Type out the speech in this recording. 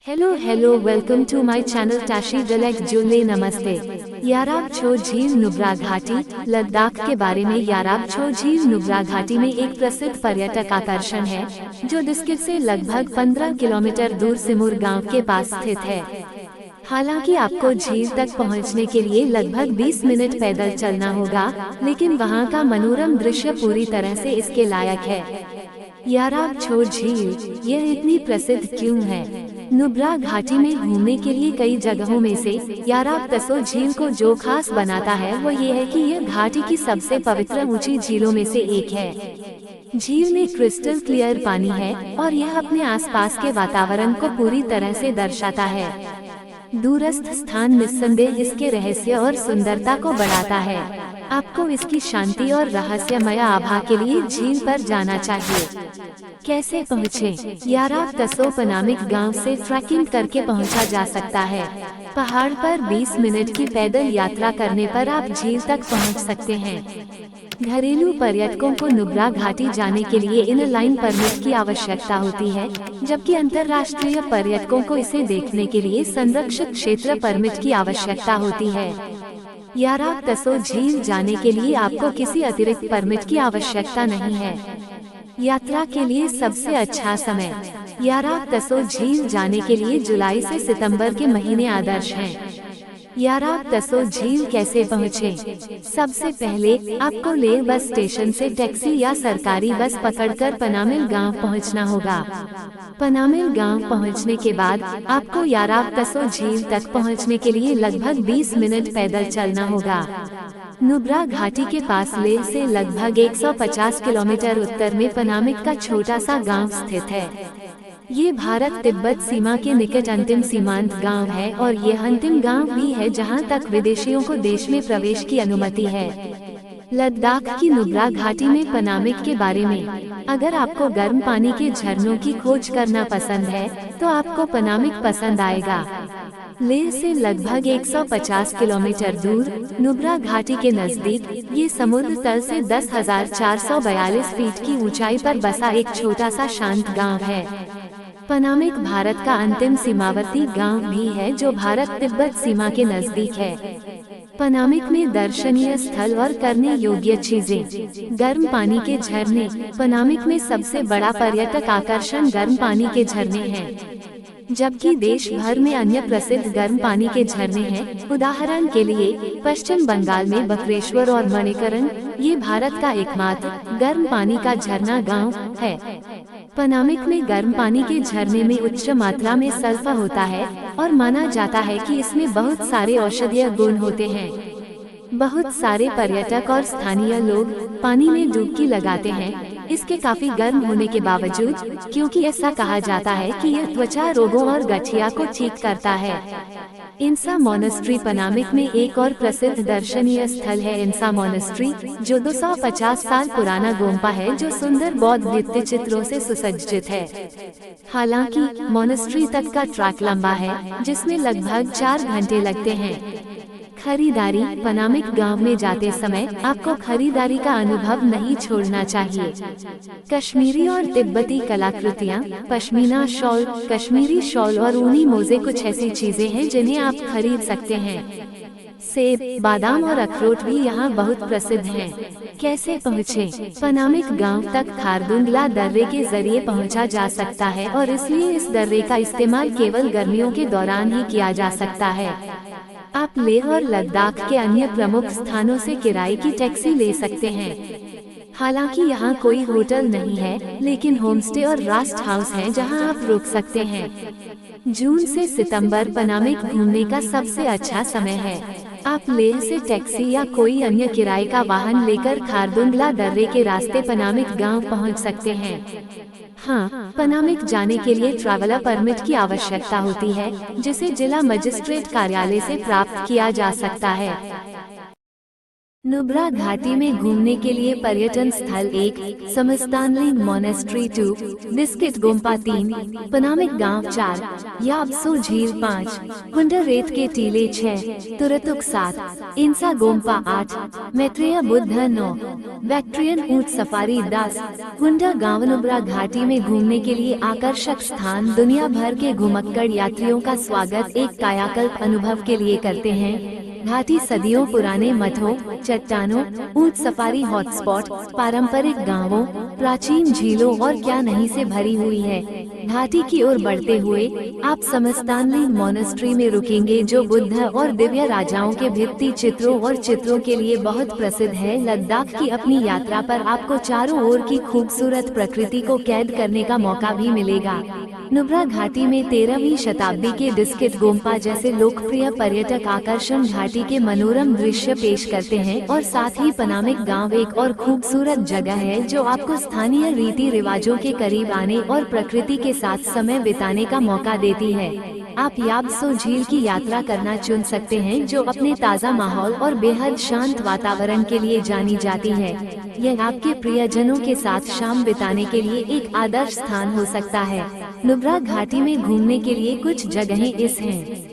Hello welcome to my channel Tashi Delek Julley namaste. याराब छो झील नुब्रा घाटी लद्दाख के बारे में। याराब छो झील नुब्रा घाटी में एक प्रसिद्ध पर्यटक आकर्षण है जो डिस्किट से लगभग 15 किलोमीटर दूर सिमुर गांव के पास स्थित है। हालांकि आपको झील तक पहुंचने के लिए लगभग 20 मिनट पैदल चलना होगा, लेकिन वहां का मनोरम दृश्य पूरी तरह से इसके लायक है। याराब छो झील यह इतनी प्रसिद्ध क्यों है? नुब्रा घाटी में घूमने के लिए कई जगहों में से याराब तसो झील को जो खास बनाता है वो ये है कि यह घाटी की सबसे पवित्र ऊंची झीलों में से एक है। झील में क्रिस्टल क्लियर पानी है और यह अपने आसपास के वातावरण को पूरी तरह से दर्शाता है। दूरस्थ स्थान निस्संदेह इसके रहस्य और सुंदरता को बढ़ाता है। आपको इसकी शांति और रहस्यमय आभा के लिए झील पर जाना चाहिए। कैसे पहुँचे? याराब तसो पनामिक गांव से ट्रैकिंग करके पहुंचा जा सकता है। पहाड़ पर 20 मिनट की पैदल यात्रा करने पर आप झील तक पहुंच सकते हैं। घरेलू पर्यटकों को नुब्रा घाटी जाने के लिए इन लाइन परमिट की आवश्यकता होती है, जबकि अंतर्राष्ट्रीय पर्यटकों को इसे देखने के लिए संरक्षित क्षेत्र परमिट की आवश्यकता होती है। याराब तसो झील जाने के लिए आपको किसी अतिरिक्त परमिट की आवश्यकता नहीं है। यात्रा के लिए सबसे अच्छा समय। याराब तसो झील जाने के लिए जुलाई से सितंबर के महीने आदर्श हैं। याराब तसो झील कैसे पहुँचे? सबसे पहले आपको लेह बस स्टेशन से टैक्सी या सरकारी बस पकड़कर पनामिल गांव पहुंचना होगा। पनामिल गांव पहुंचने के बाद आपको याराब तसो झील तक पहुंचने के लिए लगभग 20 मिनट पैदल चलना होगा। नुब्रा घाटी के पास लेह से लगभग 150 किलोमीटर उत्तर में पनामिक का छोटा सा गांव स्थित है। ये भारत तिब्बत सीमा के निकट अंतिम सीमांत गांव है और ये अंतिम गांव भी है जहां तक विदेशियों को देश में प्रवेश की अनुमति है। लद्दाख की नुब्रा घाटी में पनामिक के बारे में। अगर आपको गर्म पानी के झरनों की खोज करना पसंद है तो आपको पनामिक पसंद आएगा। लेह से लगभग 150 किलोमीटर दूर नुब्रा घाटी के नजदीक ये समुद्र तल से 10,442 फीट की ऊंचाई पर बसा एक छोटा सा शांत गांव है। पनामिक भारत का अंतिम सीमावर्ती गांव भी है जो भारत तिब्बत सीमा के नजदीक है। पनामिक में दर्शनीय स्थल और करने योग्य चीजें। गर्म पानी के झरने। पनामिक में सबसे बड़ा पर्यटक आकर्षण गर्म पानी के झरने हैं, जबकि देश भर में अन्य प्रसिद्ध गर्म पानी के झरने हैं। उदाहरण के लिए पश्चिम बंगाल में बक्रेश्वर और मणिकरण। ये भारत का एकमात्र गर्म पानी का झरना गांव है। पनामिक में गर्म पानी के झरने में उच्च मात्रा में सल्फर होता है और माना जाता है कि इसमें बहुत सारे औषधीय गुण होते हैं। बहुत सारे पर्यटक और स्थानीय लोग पानी में डुबकी लगाते हैं इसके काफी गर्म होने के बावजूद, क्योंकि ऐसा कहा जाता है कि यह त्वचा रोगों और गठिया को ठीक करता है। इंसा मोनेस्ट्री पनामिक में एक और प्रसिद्ध दर्शनीय स्थल है। इंसा मोनेस्ट्री जो 250 साल पुराना गोम्पा है जो सुंदर बौद्ध भित्ति चित्रों से सुसज्जित है। हालांकि मोनेस्ट्री तक का ट्रैक लंबा है जिसमें लगभग 4 घंटे लगते हैं। खरीदारी। पनामिक गांव में जाते समय आपको खरीदारी का अनुभव नहीं छोड़ना चाहिए। कश्मीरी और तिब्बती कलाकृतियां, पश्मीना शॉल, कश्मीरी शॉल और ऊनी मोजे कुछ ऐसी चीजें हैं जिन्हें आप खरीद सकते हैं। सेब, बादाम और अखरोट भी यहाँ बहुत प्रसिद्ध हैं। कैसे पहुँचे? पनामिक गांव तक खारदुंगला दर्रे के जरिए पहुँचा जा सकता है और इसलिए इस दर्रे का इस्तेमाल केवल गर्मियों के दौरान ही किया जा सकता है। आप लेह और लद्दाख के अन्य प्रमुख स्थानों से किराए की टैक्सी ले सकते हैं। हालांकि यहाँ कोई होटल नहीं है, लेकिन होमस्टे और रास्ट हाउस हैं जहाँ आप रुक सकते हैं। जून से सितंबर पनामिक घूमने का सबसे अच्छा समय है। आप लेह से टैक्सी या कोई अन्य किराए का वाहन लेकर खारदुंगला दर्रे के रास्ते पनामिक गांव पहुंच सकते हैं। हाँ, पनामिक जाने के लिए ट्रैवलर परमिट की आवश्यकता होती है, जिसे जिला मजिस्ट्रेट कार्यालय से प्राप्त किया जा सकता है। नुब्रा घाटी में घूमने के लिए पर्यटन स्थल 1, समस्तानलिंग मोनेस्ट्री 2, डिस्किट गोम्पा 3, पनामिक गांव 4, याबसो झील 5, हुंडा रेत के टीले 6, तुरतुक 7, इंसा गोम्पा 8, मैत्रेय बुद्ध 9, बैक्ट्रियन ऊंट सफारी 10, हुंडा गांव। नुब्रा घाटी में घूमने के लिए आकर्षक स्थान दुनिया भर के घुमक्कड़ यात्रियों का स्वागत एक कायाकल्प अनुभव के लिए करते हैं। घाटी सदियों पुराने मठों, चट्टानों, ऊंट सफारी हॉटस्पॉट, पारंपरिक गांवों, प्राचीन झीलों और क्या नहीं से भरी हुई है। घाटी की ओर बढ़ते हुए आप समस्तानलिंग मोनेस्ट्री में रुकेंगे, जो बुद्ध और दिव्य राजाओं के भित्ति चित्रों और चित्रों के लिए बहुत प्रसिद्ध है। लद्दाख की अपनी यात्रा पर आपको चारों ओर की खूबसूरत प्रकृति को कैद करने का मौका भी मिलेगा। नुब्रा घाटी में 13वीं शताब्दी के डिस्किट गोम्पा जैसे लोकप्रिय पर्यटक आकर्षण घाटी के मनोरम दृश्य पेश करते हैं, और साथ ही पनामिक गांव एक और खूबसूरत जगह है जो आपको स्थानीय रीति रिवाजों के करीब आने और प्रकृति के साथ समय बिताने का मौका देती है। आप याबसो झील की यात्रा करना चुन सकते हैं, जो अपने ताज़ा माहौल और बेहद शांत वातावरण के लिए जानी जाती है। यह आपके प्रियजनों के साथ शाम बिताने के लिए एक आदर्श स्थान हो सकता है। नुब्रा घाटी में घूमने के लिए कुछ जगहें इस हैं।